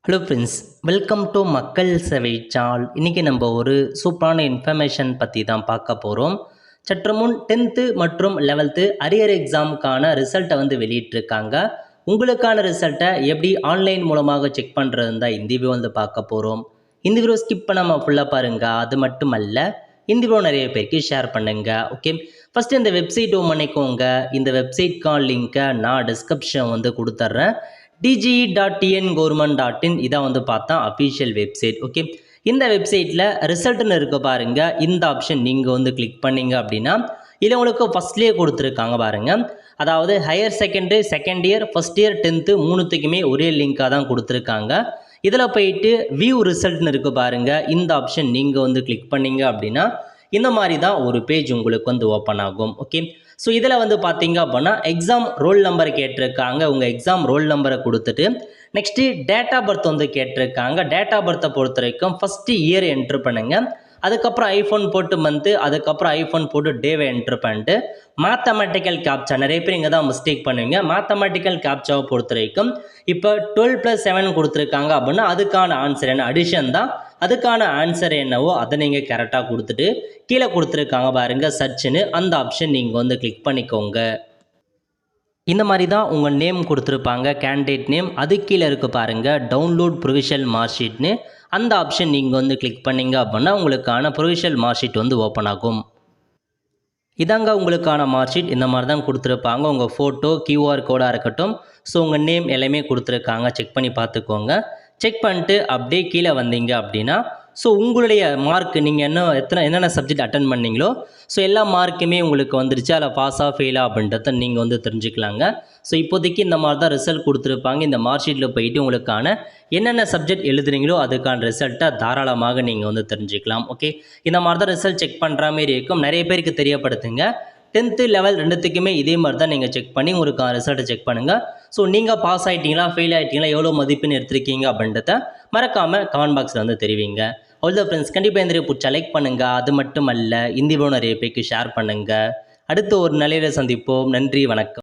Hello friends, welcome to மக்கள் சேவை சால். இன்றைக்கி நம்ம ஒரு சூப்பரான இன்ஃபர்மேஷன் பற்றி தான் பார்க்க போகிறோம். சற்று முன் 10th மற்றும் 11th அரியர் எக்ஸாமுக்கான ரிசல்ட்டை வெளியிட்டிருக்காங்க. உங்களுக்கான ரிசல்ட்டை எப்படி ஆன்லைன் மூலமாக செக் பண்ணுறதுன்னு தான் இந்த வீடியோ பார்க்க போகிறோம். இந்த வீடியோ ஸ்கிப் பண்ணாமல் ஃபுல்லாக பாருங்கள். அது மட்டும் அல்ல, இந்த வீடியோ நிறைய பேருக்கு ஷேர் பண்ணுங்கள். ஓகே, ஃபஸ்ட்டு இந்த வெப்சைட் ஓப்பன் பண்ணிக்கோங்க. இந்த வெப்சைட்கான லிங்க்கை நான் டிஸ்கிரிப்ஷன் கொடுத்துட்றேன். dge.tngovernment.in இதான் பார்த்தா அஃபீஷியல் வெப்சைட். ஓகே, இந்த வெப்சைட்டில் ரிசல்ட்னு இருக்க பாருங்கள். இந்த ஆப்ஷன் நீங்கள் கிளிக் பண்ணிங்க அப்படின்னா இதில் உங்களுக்கு ஃபஸ்ட்லேயே கொடுத்துருக்காங்க பாருங்கள். அதாவது higher secondary, second year, first year, 10th மூணுத்துக்குமே ஒரே லிங்காக தான் கொடுத்துருக்காங்க. இதில் போயிட்டு வியூ ரிசல்ட்னு இருக்க பாருங்கள். இந்த ஆப்ஷன் நீங்கள் கிளிக் பண்ணிங்க அப்படின்னா இந்த மாதிரி தான் ஒரு பேஜ் உங்களுக்கு ஓப்பன் ஆகும். ஓகே, ஸோ இதில் பார்த்தீங்க அப்படின்னா எக்ஸாம் ரோல் நம்பர் கேட்டிருக்காங்க. உங்கள் எக்ஸாம் ரோல் நம்பரை கொடுத்துட்டு நெக்ஸ்ட்டு டேட் ஆஃப் பர்த் கேட்டிருக்காங்க. டேட் ஆஃப் பர்த்தை பொறுத்த வரைக்கும் ஃபஸ்ட்டு இயர் என்ட்ரு பண்ணுங்கள். அதுக்கப்புறம் ஐஃபோன் போட்டு மந்த்து, அதுக்கப்புறம் ஐஃபோன் போட்டு டேவை என்ட்ரு பண்ணிட்டு மேத்தமெட்டிக்கல் கேப்சா, நிறைய பேர் இங்கே தான் மிஸ்டேக் பண்ணுவீங்க. மேத்தமெட்டிக்கல் கேப்சாவை பொறுத்த வரைக்கும் இப்போ 12+7 கொடுத்துருக்காங்க அப்படின்னா அதுக்கான ஆன்சர் என்ன, அடிஷன் தான். அதுக்கான ஆன்சர் என்னவோ அதை நீங்கள் கரெக்டாக கொடுத்துட்டு கீழே கொடுத்துருக்காங்க பாருங்கள் சர்ச்சுன்னு, அந்த ஆப்ஷன் நீங்கள் கிளிக் பண்ணிக்கோங்க. இந்த மாதிரி தான் உங்கள் நேம் கொடுத்துருப்பாங்க, கேண்டிடேட் நேம். அது கீழே இருக்க பாருங்கள் டவுன்லோட் ப்ரொவிஷனல் மார்க் ஷீட்னு, அந்த ஆப்ஷன் நீங்கள் கிளிக் பண்ணிங்க அப்படின்னா உங்களுக்கான ப்ரொவிஷனல் மார்க் ஷீட் ஓப்பன் ஆகும். இதாங்க உங்களுக்கான மார்க் ஷீட். இந்த மாதிரி தான் கொடுத்துருப்பாங்க. உங்கள் ஃபோட்டோ, QR கோடாக இருக்கட்டும், ஸோ உங்கள் நேம் எல்லாமே கொடுத்துருக்காங்க. செக் பண்ணி பார்த்துக்கோங்க. செக் பண்ணிட்டு அப்படியே கீழே வந்தீங்க அப்படின்னா ஸோ உங்களுடைய மார்க் நீங்கள் என்னென்ன சப்ஜெக்ட் அட்டன் பண்ணீங்களோ ஸோ எல்லா மார்க்குமே உங்களுக்கு வந்துருச்சு. அதில் பாஸாக ஃபெயிலாக அப்படின்றத நீங்கள் தெரிஞ்சுக்கலாங்க. ஸோ இப்போதைக்கு இந்த மாதிரி தான் ரிசல்ட் கொடுத்துருப்பாங்க. இந்த மார்க் ஷீட்டில் போயிட்டு உங்களுக்கான என்னென்ன சப்ஜெக்ட் எழுதுறீங்களோ அதுக்கான ரிசல்ட்டை தாராளமாக நீங்கள் தெரிஞ்சுக்கலாம். ஓகே, இந்த மாதிரி தான் ரிசல்ட் செக் பண்ணுற மாதிரி இருக்கும். நிறைய பேருக்கு தெரியப்படுத்துங்க. 10th லெவல் ரெண்டுத்துக்குமே இதே மாதிரி தான் நீங்கள் செக் பண்ணி உங்களுக்கு ரிசல்ட்டை செக் பண்ணுங்கள். ஸோ நீங்கள் பாஸ் ஆகிட்டீங்களா, ஃபெயில் ஆகிட்டீங்களா, எவ்வளோ மதிப்பெண் எடுத்திருக்கீங்க அப்படின்றத மறக்காமல் கமெண்ட் பாக்ஸில் தெரிவிங்க. அவ்வளோ ஃப்ரெண்ட்ஸ், கண்டிப்பாக இந்த வீடியோ பிடிச்சா லைக் பண்ணுங்கள். அது மட்டும் அல்ல, இந்த வீடியோ நிறைய பேருக்கு ஷேர் பண்ணுங்கள். அடுத்து ஒரு நிலையில் சந்திப்போம். நன்றி, வணக்கம்.